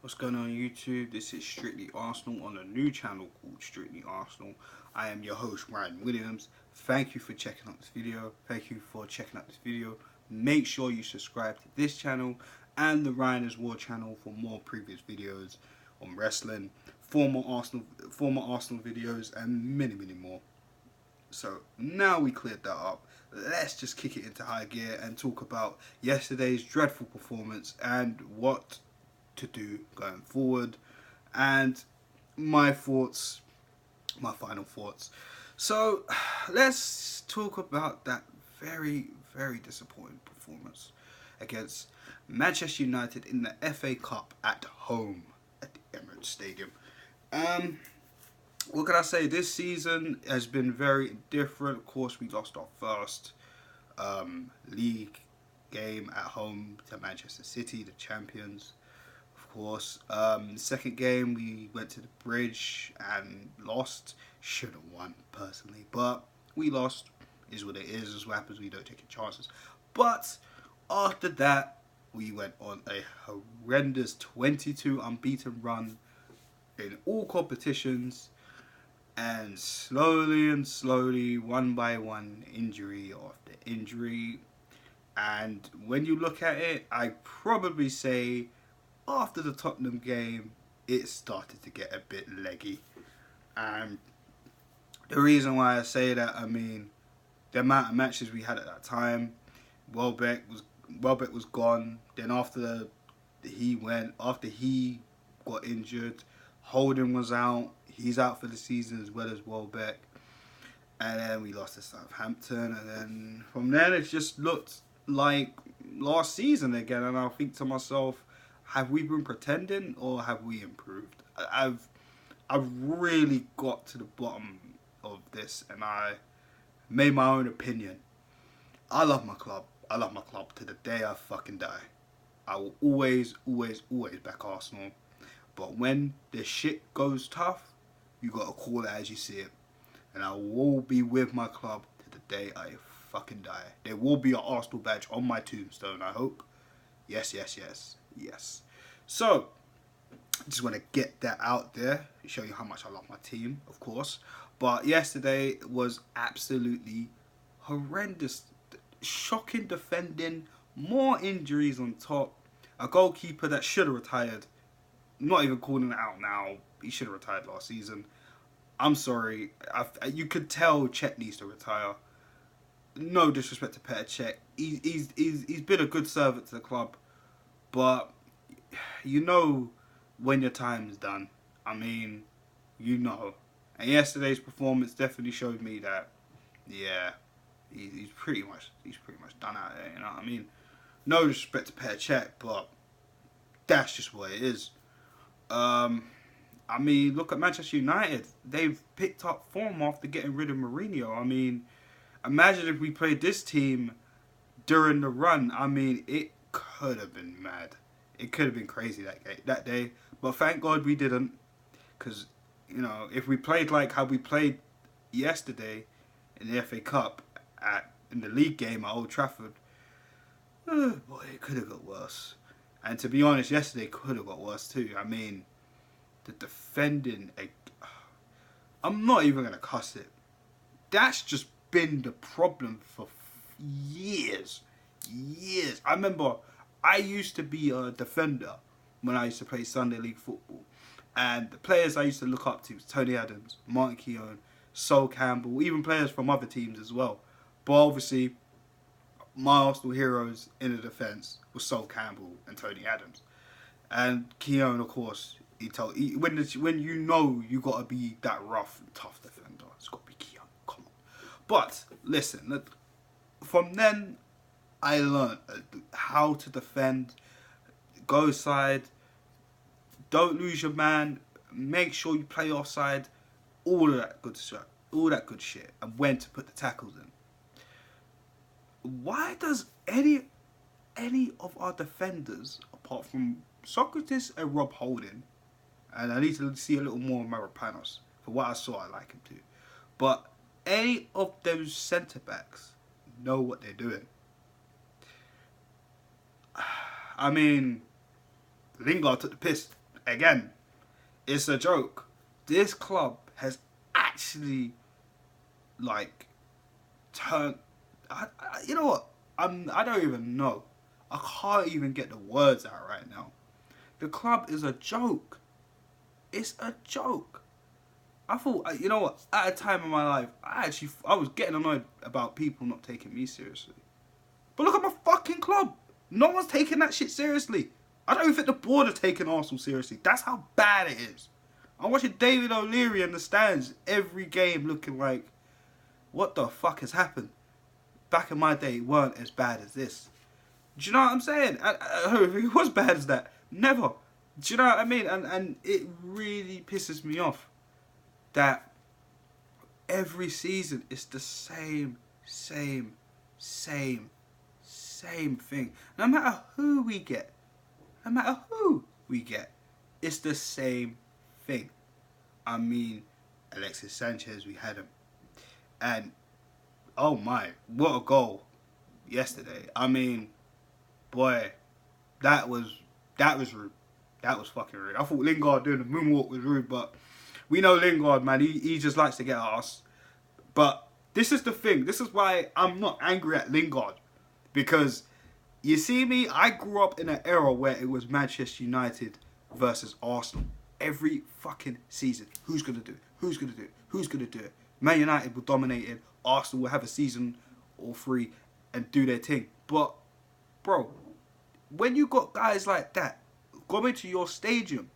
What's going on YouTube? This is Strictly Arsenal on a new channel called Strictly Arsenal. I am your host Ryan Williams. Thank you for checking out this video. Make sure you subscribe to this channel and the RyanisWar channel for more previous videos on wrestling, former Arsenal videos and many more. So now we cleared that up, let's just kick it into high gear and talk about yesterday's dreadful performance and what to do going forward, and my final thoughts. So let's talk about that very disappointing performance against Manchester United in the FA Cup at home at the Emirates Stadium. What can I say? This season has been very different. Of course, we lost our first league game at home to Manchester City, the champions. Of course, second game we went to the bridge and lost. Should have won personally, but we lost. Is what it is. Is what happens. We don't take any chances. But after that, we went on a horrendous 22 unbeaten run in all competitions, and slowly, one by one, injury after injury. And when you look at it, I probably say after the Tottenham game, it started to get a bit leggy. And the reason why I say that, I mean, the amount of matches we had at that time, Welbeck was gone. Then after he got injured, Holden was out. He's out for the season as well as Welbeck. And then we lost to Southampton. And then from then it just looked like last season again. And I think to myself, have we been pretending or have we improved? I've really got to the bottom of this and I made my own opinion. I love my club. I love my club to the day I fucking die. I will always back Arsenal. But when the shit goes tough, you gotta call it as you see it. And I will be with my club to the day I fucking die. There will be an Arsenal badge on my tombstone, I hope. Yes. So, I just want to get that out there, show you how much I love my team, of course. But yesterday was absolutely horrendous. Shocking defending, more injuries on top. A goalkeeper that should have retired. Not even calling it out now. He should have retired last season. I'm sorry. You could tell Cech needs to retire. No disrespect to Petr Cech. He's been a good servant to the club. But you know when your time's done. I mean, you know. And yesterday's performance definitely showed me that, yeah, he's pretty much done out there. You know what I mean? No disrespect to Petr Cech, but that's just what it is. I mean, look at Manchester United. They've picked up form after getting rid of Mourinho. I mean, imagine if we played this team during the run. I mean, it could have been mad. It could have been crazy that day. But thank God we didn't. Because, you know, if we played like how we played yesterday in the FA Cup in the league game at Old Trafford, boy, it could have got worse. And to be honest, yesterday could have got worse too. I mean, the defending, I'm not even going to cuss it. That's just been the problem for years. I remember I used to be a defender when I used to play Sunday League football. And the players I used to look up to was Tony Adams, Martin Keown, Sol Campbell, even players from other teams as well. But obviously, my Arsenal heroes in the defence were Sol Campbell and Tony Adams. And Keown, of course, when you know you got to be that rough and tough defender, it's got to be Keown. Come on. But listen, from then I learned how to defend, go side, don't lose your man, make sure you play offside, all that good shit, and when to put the tackles in. Why does any of our defenders, apart from Socrates and Rob Holding, and I need to see a little more of Mavropanos, for what I saw I like him too, but any of those centre backs know what they're doing? I mean, Lingard took the piss again, it's a joke. This club has actually, like, turned... you know what? I don't even know. I can't even get the words out right now. The club is a joke. It's a joke. I thought, you know what? At a time in my life, I was getting annoyed about people not taking me seriously. But look at my fucking club. No one's taking that shit seriously. I don't even think the board are taking Arsenal seriously. That's how bad it is. I'm watching David O'Leary in the stands every game looking like, what the fuck has happened? Back in my day, it weren't as bad as this. Do you know what I'm saying? It was bad as that. Never. Do you know what I mean? And it really pisses me off that every season it's the same thing. No matter who we get, it's the same thing. I mean, Alexis Sanchez, we had him. And, oh my, what a goal yesterday. I mean, boy, that was rude. That was fucking rude. I thought Lingard doing the moonwalk was rude, but we know Lingard, man. He just likes to get at us. But this is the thing. This is why I'm not angry at Lingard. Because, you see me, I grew up in an era where it was Manchester United versus Arsenal. Every fucking season. Who's going to do it? Who's going to do it? Who's going to do it? Man United will dominate it. Arsenal will have a season or three and do their thing. But, bro, when you got guys like that going to your stadium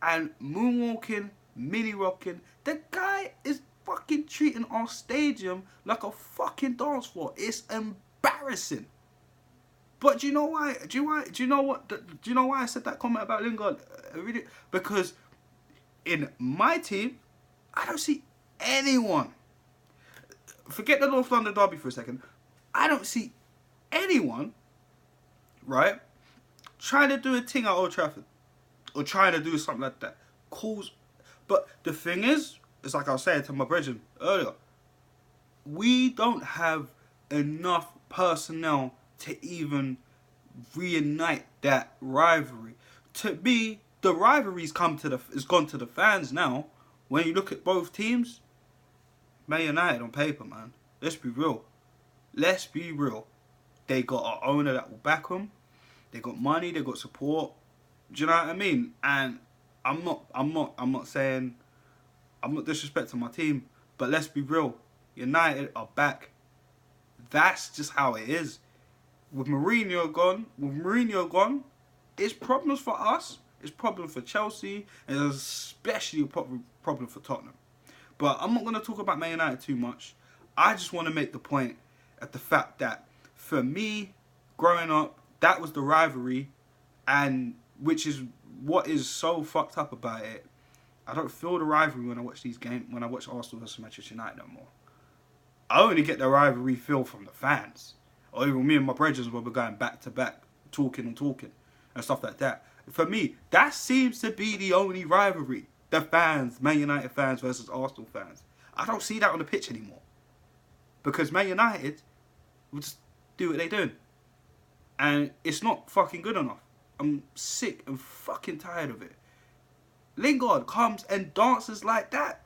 and moonwalking, mini-rocking, the guy is fucking treating our stadium like a fucking dance floor. It's embarrassing. But do you know why? Do you know why I said that comment about Lingard? Because in my team, I don't see anyone. Forget the North London derby for a second. I don't see anyone, right, trying to do a thing at Old Trafford or trying to do something like that. But the thing is, it's like I was saying to my brethren earlier, we don't have enough personnel to even reunite that rivalry. To me, the rivalry's gone to the fans now. When you look at both teams, Man United on paper, man. Let's be real. They got an owner that will back them. They got money. They got support. Do you know what I mean? And I'm not saying, I'm not disrespecting my team, but let's be real. United are back. That's just how it is. With Mourinho gone, it's problems for us. It's problems for Chelsea, and it's especially a problem for Tottenham. But I'm not going to talk about Man United too much. I just want to make the point at the fact that for me, growing up, that was the rivalry, and which is what is so fucked up about it. I don't feel the rivalry when I watch these games, when I watch Arsenal versus Manchester United no more. I only get the rivalry feel from the fans. Or even me and my brothers where we're going back to back, talking and stuff like that. For me, that seems to be the only rivalry. The fans, Man United fans versus Arsenal fans. I don't see that on the pitch anymore. Because Man United will just do what they're doing. And it's not fucking good enough. I'm sick and fucking tired of it. Lingard comes and dances like that.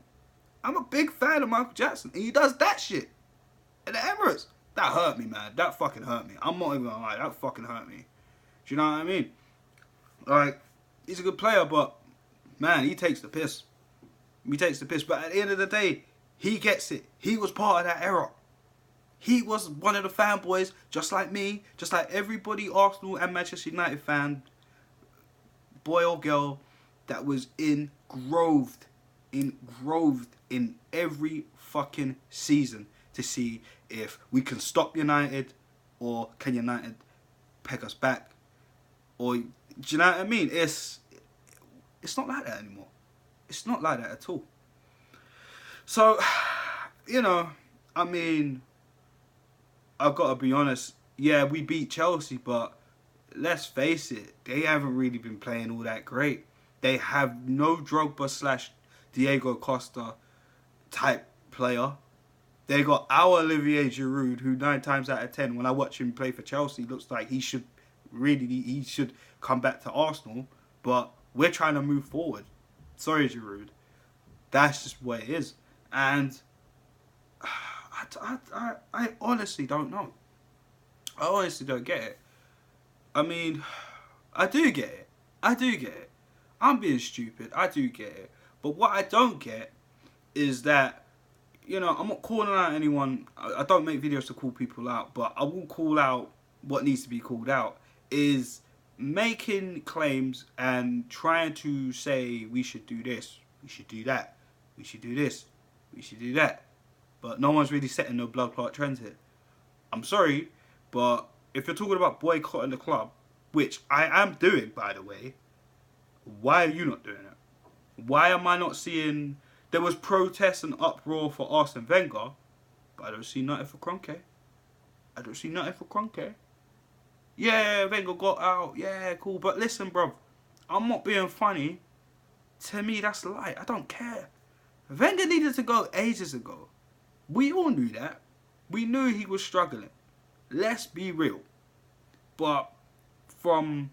I'm a big fan of Michael Jackson, and he does that shit at the Emirates. That hurt me, man. That fucking hurt me. I'm not even gonna lie. That fucking hurt me. Do you know what I mean? Like, he's a good player, but, man, he takes the piss. But at the end of the day, he gets it. He was part of that era. He was one of the fanboys, just like me, just like everybody Arsenal and Manchester United fan, boy or girl, that was engroved in every fucking season to see if we can stop United or can United peg us back. Or, do you know what I mean? It's not like that anymore. It's not like that at all. So, you know, I mean, I've got to be honest. Yeah, we beat Chelsea, but let's face it, they haven't really been playing all that great. They have no Drogba / Diego Costa type player. They got our Olivier Giroud, who 9 times out of 10, when I watch him play for Chelsea, looks like he should come back to Arsenal. But we're trying to move forward. Sorry, Giroud. That's just what it is. And I honestly don't know. I honestly don't get it. I mean, I do get it. I do get it. I'm being stupid. I do get it. But what I don't get is that, I'm not calling out anyone. I don't make videos to call people out, but I will call out what needs to be called out, is making claims and trying to say we should do this, we should do that, we should do this, we should do that. But no one's really setting no blood clot trends here. I'm sorry, but if you're talking about boycotting the club, which I am doing, by the way, why are you not doing it? Why am I not seeing... There was protests and uproar for Arsene Wenger, but I don't see nothing for Kroenke. I don't see nothing for Kroenke. Yeah, Wenger got out. Yeah, cool. But listen, bruv, I'm not being funny. To me, that's light. I don't care. Wenger needed to go ages ago. We all knew that. We knew he was struggling. Let's be real. But from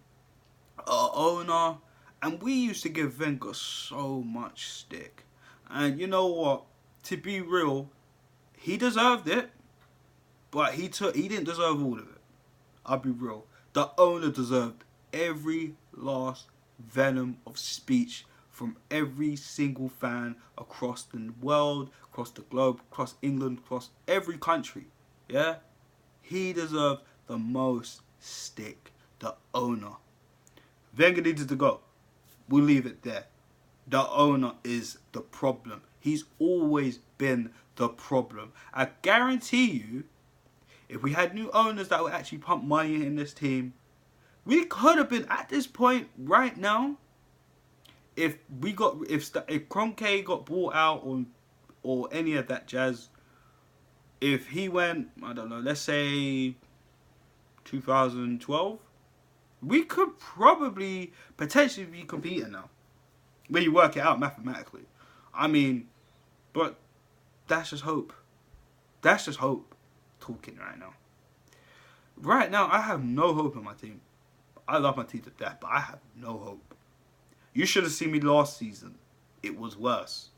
our owner, and we used to give Wenger so much stick. And you know what? To be real, he deserved it, but he didn't deserve all of it. I'll be real. The owner deserved every last venom of speech from every single fan across the world, across the globe, across England, across every country. Yeah? He deserved the most stick. The owner. Wenger needed to go. We'll leave it there. The owner is the problem. He's always been the problem. I guarantee you, if we had new owners that would actually pump money in this team, we could have been at this point right now. If Kroenke got bought out or any of that jazz, if he went, I don't know, let's say 2012, we could probably potentially be competing now. When you work it out mathematically. I mean, but that's just hope. That's just hope talking right now. Right now, I have no hope in my team. I love my team to death, but I have no hope. You should have seen me last season. It was worse.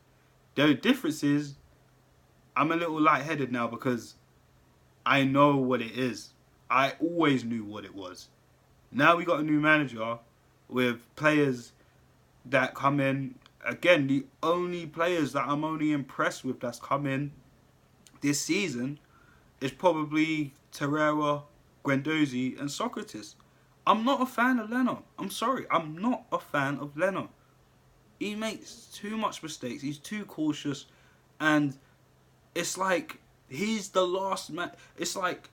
The difference is, I'm a little lightheaded now because I know what it is. I always knew what it was. Now we got a new manager with players that come in. Again, the only players that I'm only impressed with that's come in this season is probably Torreira, Guendouzi and Socrates. I'm not a fan of Leno. I'm sorry. I'm not a fan of Leno. He makes too much mistakes. He's too cautious. And it's like he's the last man. It's like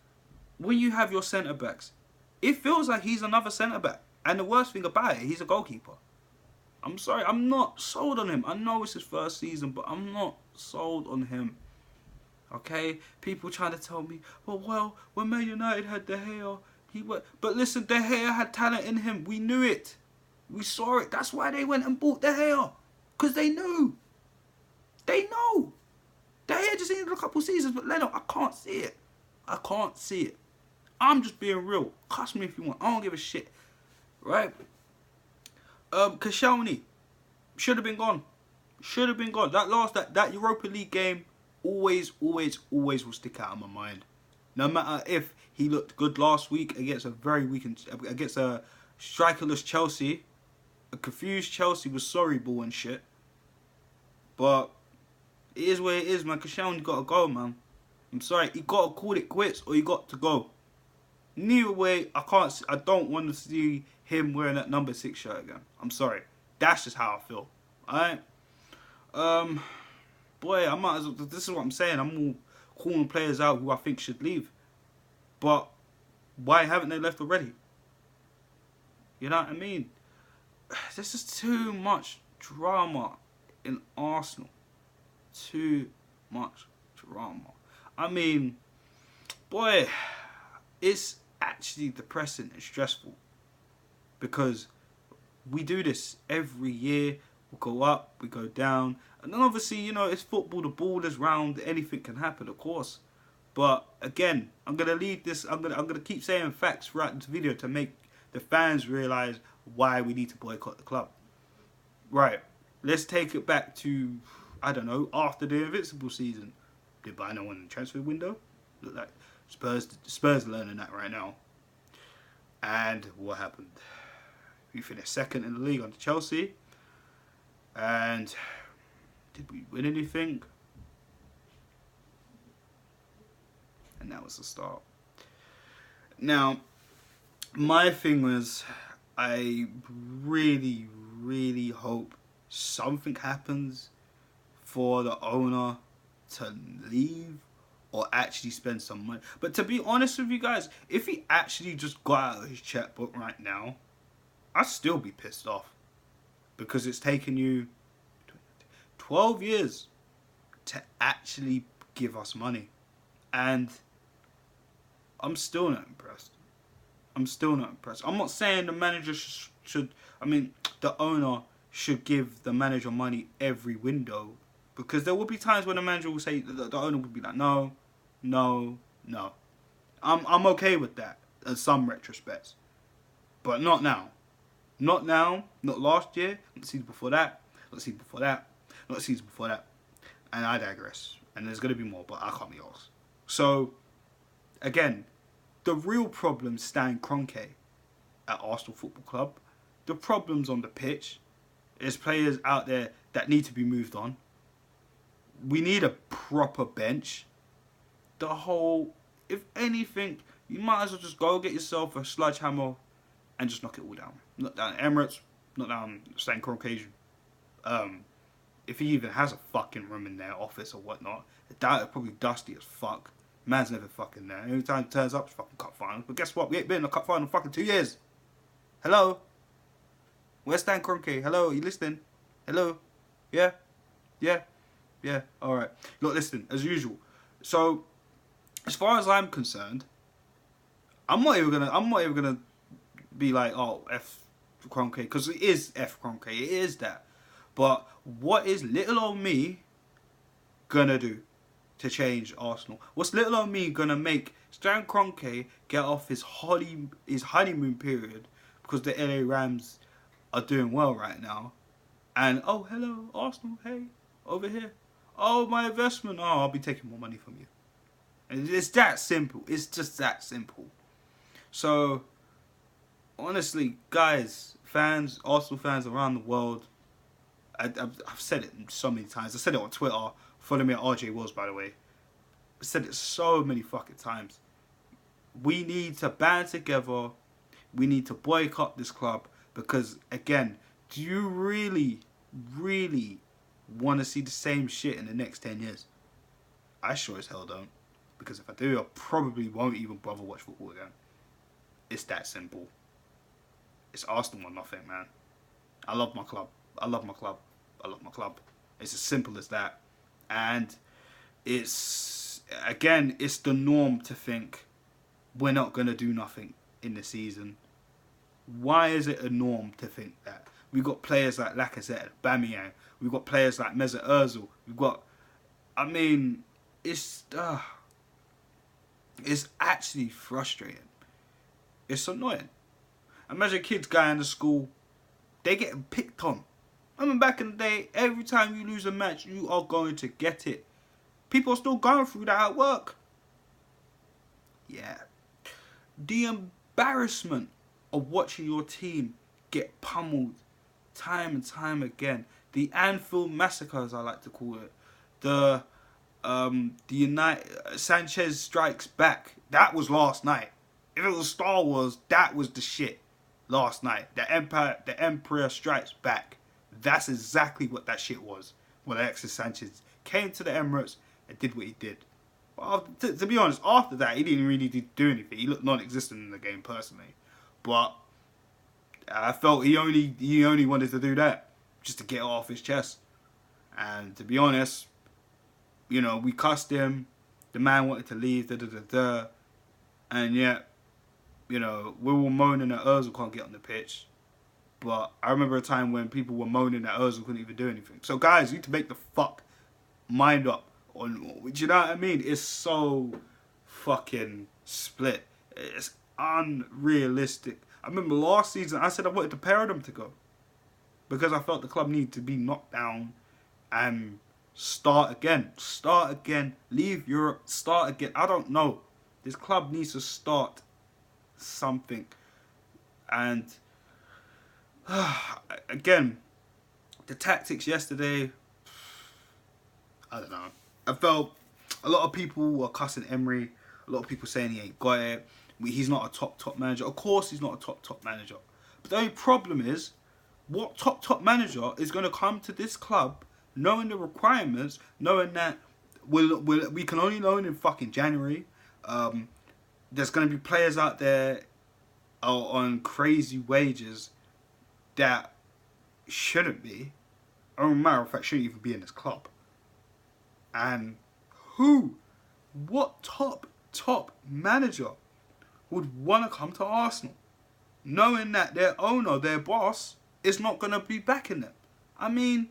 when you have your centre-backs, it feels like he's another centre-back. And the worst thing about it, he's a goalkeeper. I'm sorry, I'm not sold on him. I know it's his first season, but I'm not sold on him. Okay? People trying to tell me, well, when Man United had De Gea, but listen, De Gea had talent in him. We knew it. We saw it. That's why they went and bought De Gea. Because they knew. They know. De Gea just needed a couple seasons, but Leno, I can't see it. I can't see it. I'm just being real. Cuss me if you want. I don't give a shit. Right? Koscielny should have been gone. Should have been gone. That Europa League game always will stick out in my mind. No matter if he looked good last week against against a strikerless Chelsea, a confused Chelsea with sorry ball and shit. But it is what it is, man. Koscielny got to go, man. I'm sorry, he got to call it quits or he got to go. Neither way, I don't want to see him wearing that number 6 shirt again. I'm sorry. That's just how I feel. Alright? Boy, I might as well, this is what I'm saying. I'm all calling players out who I think should leave. But why haven't they left already? You know what I mean? This is too much drama in Arsenal. Too much drama. I mean, boy, it's actually depressing and stressful. Because we do this every year. We go up, we go down. And then obviously, it's football. The ball is round. Anything can happen, of course. But again, I'm going to leave this. I'm going to keep saying facts throughout this video to make the fans realise why we need to boycott the club. Right, let's take it back to, I don't know, after the Invincible season. Did buy no one in the transfer window? Look like Spurs learning that right now. And what happened? We finished second in the league under Chelsea. And did we win anything? And that was the start. Now, my thing was, I really, really hope something happens for the owner to leave or actually spend some money. But to be honest with you guys, if he actually just got out of his checkbook right now, I'd still be pissed off. Because it's taken you 12 years to actually give us money. And I'm still not impressed. I'm not saying the manager should the owner should give the manager money every window. Because there will be times when the manager will say, the owner will be like, no. I'm okay with that in some retrospects. But not now. Not now, not last year, not the season before that, not the season before that, not the season before that. And I digress. And there's going to be more, but I can't be asked. So, again, the real problem stand Kroenke at Arsenal Football Club. The problem's on the pitch. There's players out there that need to be moved on. We need a proper bench. If anything, you might as well just go get yourself a sledgehammer and just knock it all down. Knock down Emirates, knock down Stan Kroenke. If he even has a fucking room in their office or whatnot, it's probably dusty as fuck. Man's never fucking there. Every time he turns up, it's fucking cup final. But guess what? We ain't been in a cup final in fucking 2 years. Hello? Where's Stan Kroenke? Hello? Are you listening? Hello? Yeah? Alright. Look, listen, as usual. So, as far as I'm concerned, I'm not even gonna be like, oh, F Kroenke, because it is F Kroenke, it is that. But what is little old me gonna do to change Arsenal? What's little old me gonna make Stan Kroenke get off his honeymoon period because the LA Rams are doing well right now? And, oh, hello, Arsenal, hey, over here. Oh, my investment, oh, I'll be taking more money from you. And it's that simple. It's just that simple. So, honestly, guys, fans, Arsenal fans around the world, I've said it so many times. I said it on Twitter. Follow me at RJ Wills, by the way. I said it so many fucking times. We need to band together. We need to boycott this club. Because, again, do you really, really want to see the same shit in the next 10 years? I sure as hell don't. Because if I do, I probably won't even bother watch football again. It's that simple. It's Arsenal or nothing, man. I love my club. It's as simple as that. And it's the norm to think we're not going to do nothing in the season. Why is it a norm to think that? We've got players like Lacazette, Aubameyang. We've got players like Mesut Ozil. It's actually frustrating. It's annoying. Imagine kids going to school, they getting picked on. Back in the day, every time you lose a match, you are going to get it. People are still going through that at work. Yeah. The embarrassment of watching your team get pummeled time and time again. The Anfield massacre, as I like to call it. The Sanchez strikes back. That was last night. If it was Star Wars, that was the shit last night. The Emperor strikes back. That's exactly what that shit was. When Alexis Sanchez came to the Emirates and did what he did. But to be honest, after that, he didn't really do anything. He looked non-existent in the game personally. But I felt he only wanted to do that just to get it off his chest. And to be honest, we cussed him. The man wanted to leave. And yet, we were moaning that Ozil can't get on the pitch. But I remember a time when people were moaning that Ozil couldn't even do anything. So guys, you need to make the fuck mind up. Do you know what I mean? It's so fucking split. It's unrealistic. I remember last season I said I wanted the pair of them to go because I felt the club needed to be knocked down and start again. Start again. Leave Europe. Start again. I don't know. This club needs to start something. And again, the tactics yesterday, I don't know. I felt a lot of people were cussing Emery. A lot of people saying he ain't got it. He's not a top manager. Of course he's not a top manager. But the only problem is, what top manager is going to come to this club knowing the requirements, knowing that we can only loan in fucking January. There's going to be players out there on crazy wages that shouldn't be, or matter of fact, shouldn't even be in this club. And what top manager would want to come to Arsenal knowing that their owner, their boss, is not going to be backing them? I mean,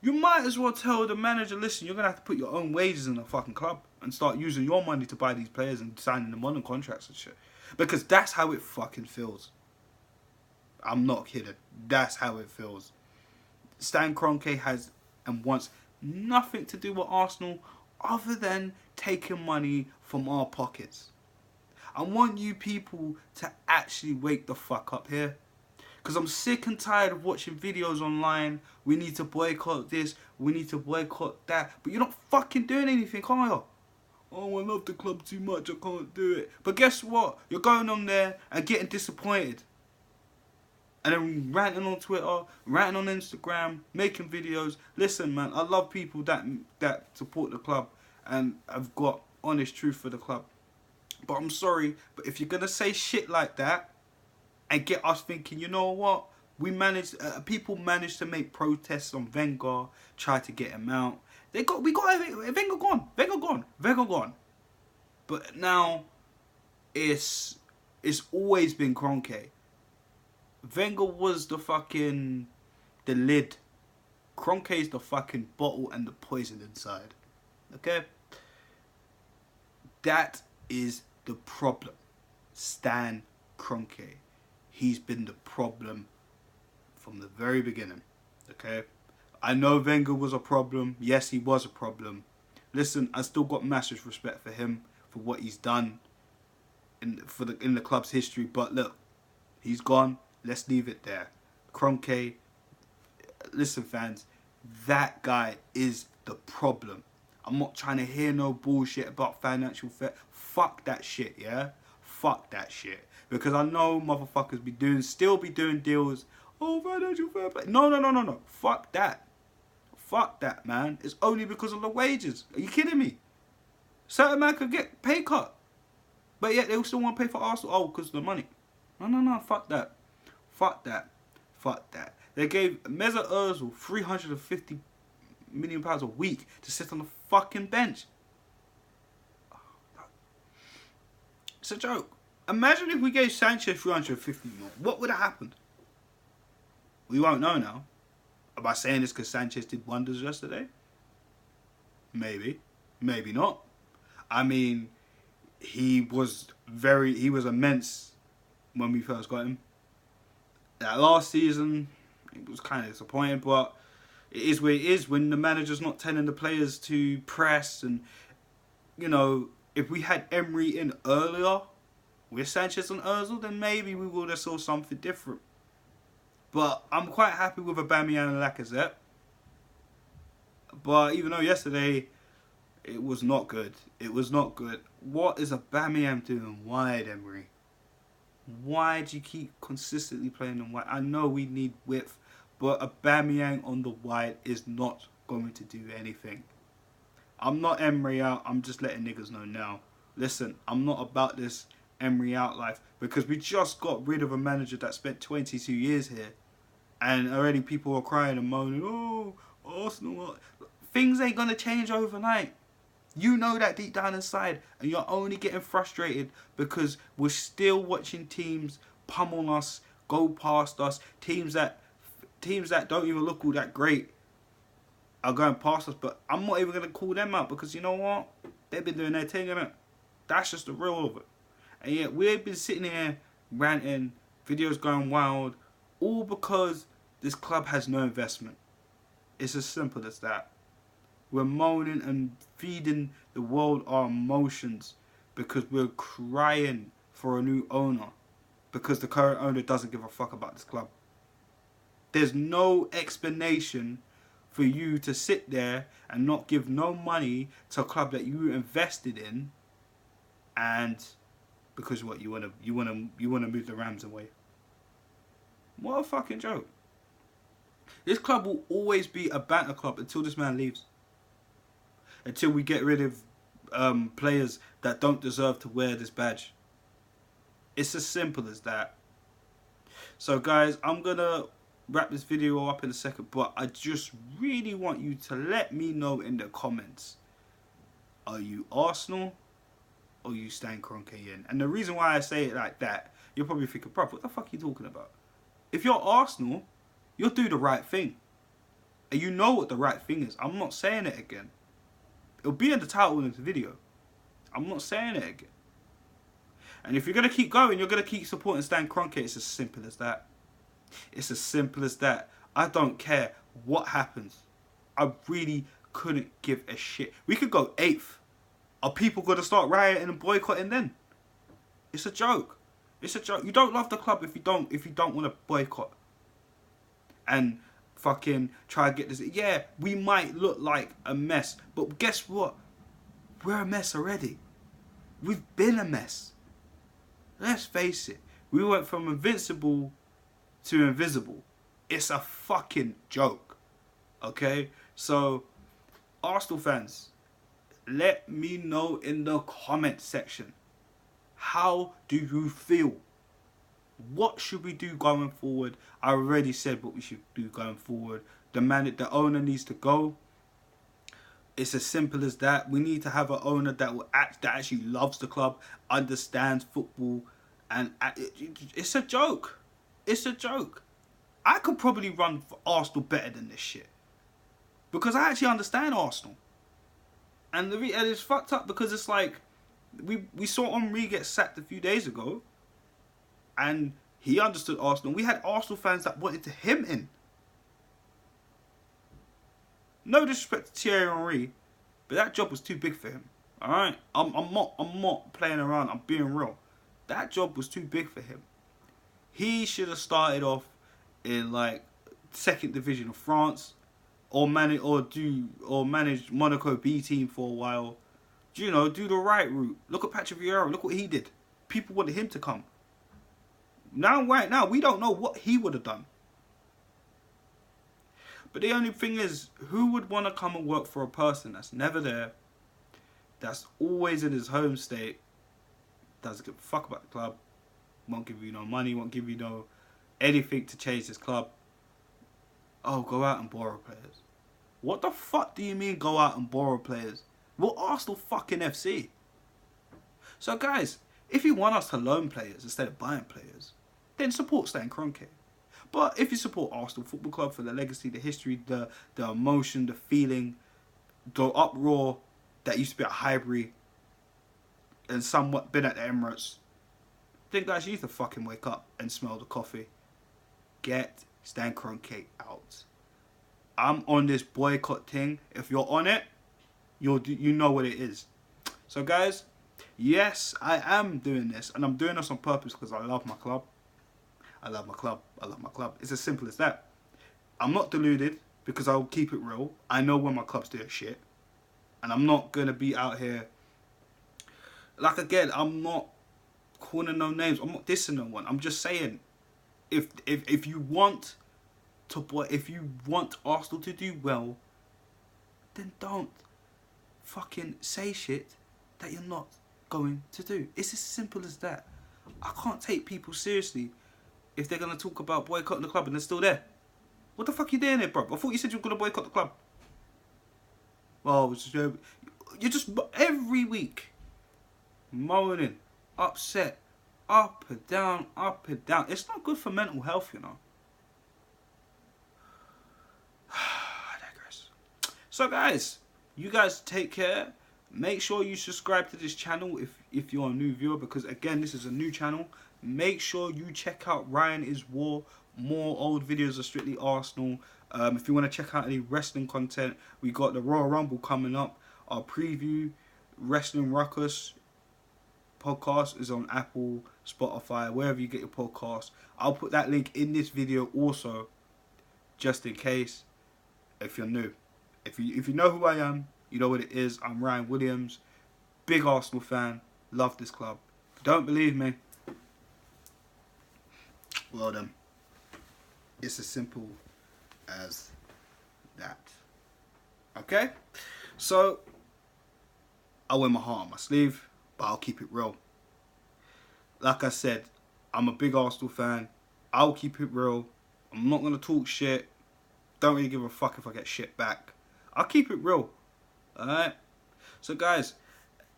you might as well tell the manager, listen, you're going to have to put your own wages in the fucking club and start using your money to buy these players and signing them on contracts and shit. Because that's how it fucking feels. I'm not kidding. That's how it feels. Stan Kroenke has and wants nothing to do with Arsenal other than taking money from our pockets. I want you people to actually wake the fuck up here. Because I'm sick and tired of watching videos online. We need to boycott this. We need to boycott that. But you're not fucking doing anything, are you? Oh, I love the club too much. I can't do it. But guess what? You're going on there and getting disappointed. And then ranting on Twitter, ranting on Instagram, making videos. Listen, man, I love people that support the club and have got honest truth for the club. But I'm sorry, but if you're going to say shit like that and get us thinking, you know what? People managed to make protests on Wenger, try to get him out. Wenger gone. But now it's always been Kroenke. Wenger was the lid. Kroenke is the fucking bottle and the poison inside. Okay? That is the problem. Stan Kroenke. He's been the problem from the very beginning. Okay? I know Wenger was a problem. Yes, he was a problem. Listen, I still got massive respect for him, for what he's done in the club's history. But look, he's gone. Let's leave it there. Kroenke, listen fans, that guy is the problem. I'm not trying to hear no bullshit about financial fair. Fuck that shit, yeah? Fuck that shit. Because I know motherfuckers still be doing deals. Oh, financial fair play. No. Fuck that. Fuck that, man. It's only because of the wages. Are you kidding me? Certain man could get pay cut. But yet they still want to pay for Arsenal. Oh, because of the money. No. Fuck that. Fuck that. They gave Mesut Ozil £350 million a week to sit on the fucking bench. It's a joke. Imagine if we gave Sanchez 350 million. What would have happened? We won't know now. Am I saying this because Sanchez did wonders yesterday? Maybe. Maybe not. I mean, he was immense when we first got him. That last season, it was kind of disappointing, but it is what it is when the manager's not telling the players to press. And, you know, if we had Emery in earlier with Sanchez and Ozil, then maybe we would have saw something different. But I'm quite happy with Aubameyang and Lacazette. But even though yesterday it was not good. It was not good. What is Aubameyang doing wide, Emery? Why do you keep consistently playing him wide? I know we need width, but Aubameyang on the wide is not going to do anything. I'm not Emery out. I'm just letting niggas know now. Listen, I'm not about this Emery out life because we just got rid of a manager that spent 22 years here, and already people are crying and moaning, oh, Arsenal. Things ain't going to change overnight. You know that deep down inside, and you're only getting frustrated because we're still watching teams pummel us, go past us. Teams that don't even look all that great are going past us, but I'm not even going to call them out because you know what? They've been doing their thing, innit? That's just the real of it. And yet we've been sitting here ranting, videos going wild, all because this club has no investment. It's as simple as that. We're moaning and feeding the world our emotions because we're crying for a new owner, because the current owner doesn't give a fuck about this club. There's no explanation for you to sit there and not give no money to a club that you invested in, and because what, you wanna move the Rams away. What a fucking joke. This club will always be a banter club until this man leaves. Until we get rid of players that don't deserve to wear this badge. It's as simple as that. So guys, I'm gonna wrap this video up in a second, but I just really want you to let me know in the comments. Are you Arsenal or you Stan Kroenke in? And the reason why I say it like that, you're probably thinking, bruv, what the fuck are you talking about? If you're Arsenal, you'll do the right thing. And you know what the right thing is. I'm not saying it again. It'll be in the title of this video. I'm not saying it again. And if you're going to keep going, you're going to keep supporting Stan Kroenke. It's as simple as that. It's as simple as that. I don't care what happens. I really couldn't give a shit. We could go 8th. Are people going to start rioting and boycotting then? It's a joke. It's a joke. You don't love the club if you don't want to boycott and fucking try to get this. Yeah, we might look like a mess, but guess what? We're a mess already. We've been a mess. Let's face it. We went from invincible to invisible. It's a fucking joke. Okay? So, Arsenal fans, let me know in the comment section. How do you feel? What should we do going forward? I already said what we should do going forward. The owner needs to go. It's as simple as that. We need to have an owner that actually loves the club, understands football, and it's a joke. It's a joke. I could probably run for Arsenal better than this shit, because I actually understand Arsenal. And it's fucked up because it's like we saw Henry get sacked a few days ago, and he understood Arsenal. We had Arsenal fans that wanted him in. No disrespect to Thierry Henry, but that job was too big for him. All right, I'm not playing around. I'm being real. That job was too big for him. He should have started off in like 2nd division of France, or manage Monaco B team for a while. You know, do the right route. Look at Patrick Vieira. Look what he did. People wanted him to come. Right now, we don't know what he would have done. But the only thing is, who would want to come and work for a person that's never there, that's always in his home state, doesn't give a fuck about the club, won't give you no money, won't give you no anything to change this club? Oh, go out and borrow players. What the fuck do you mean go out and borrow players? We're Arsenal fucking FC. So guys, if you want us to loan players instead of buying players, then support Stan Kroenke. But if you support Arsenal Football Club for the legacy, the history, the emotion, the feeling, the uproar that used to be at Highbury and somewhat been at the Emirates, then guys, you need to fucking wake up and smell the coffee. Get Stan Kroenke out. I'm on this boycott thing. If you're on it, you know what it is. So guys, yes, I am doing this, and I'm doing this on purpose because I love my club. I love my club. I love my club. It's as simple as that. I'm not deluded because I'll keep it real. I know when my club's doing shit, and I'm not gonna be out here. Like again, I'm not calling no names. I'm not dissing no one. I'm just saying, if you want Arsenal to do well, then don't fucking say shit that you're not going to do. It's as simple as that. I can't take people seriously if they're going to talk about boycotting the club and they're still there. What the fuck are you doing here, bro? I thought you said you were going to boycott the club. Well, you're just every week moaning, upset, up and down, up and down. It's not good for mental health, you know. I digress. So guys, you guys take care. Make sure you subscribe to this channel if you're a new viewer, because again, this is a new channel make sure you check out Ryan is War. More old videos of strictly Arsenal. If you want to check out any wrestling content, we got the Royal Rumble coming up. Our preview, Wrestling Ruckus podcast is on Apple, Spotify, wherever you get your podcast. I'll put that link in this video also, just in case, if you're new. If you know who I am, you know what it is. I'm Ryan Williams, big Arsenal fan, love this club. If you don't believe me, well then, it's as simple as that. Okay? So, I wear my heart on my sleeve, but I'll keep it real. Like I said, I'm a big Arsenal fan. I'll keep it real. I'm not going to talk shit. Don't really give a fuck if I get shit back. I'll keep it real. Alright? So guys,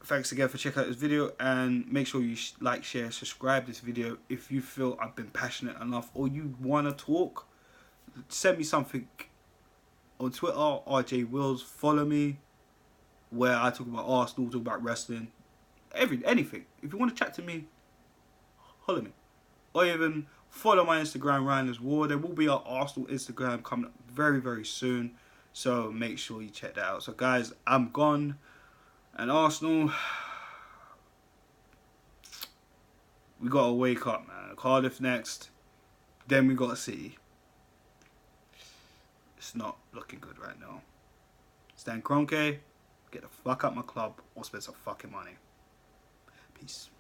thanks again for checking out this video, and make sure you like, share, subscribe this video if you feel I've been passionate enough or you want to talk. Send me something on Twitter, RJ Wills. Follow me, where I talk about Arsenal, talk about wrestling, anything. If you want to chat to me, holler me. Or even follow my Instagram, RyanisWarTv. There will be our Arsenal Instagram coming up very, very soon. So make sure you check that out. So guys, I'm gone. And Arsenal, we got to wake up, man. Cardiff next. Then we got City. It's not looking good right now. Stan Kroenke, get the fuck out my club or spend some fucking money. Peace.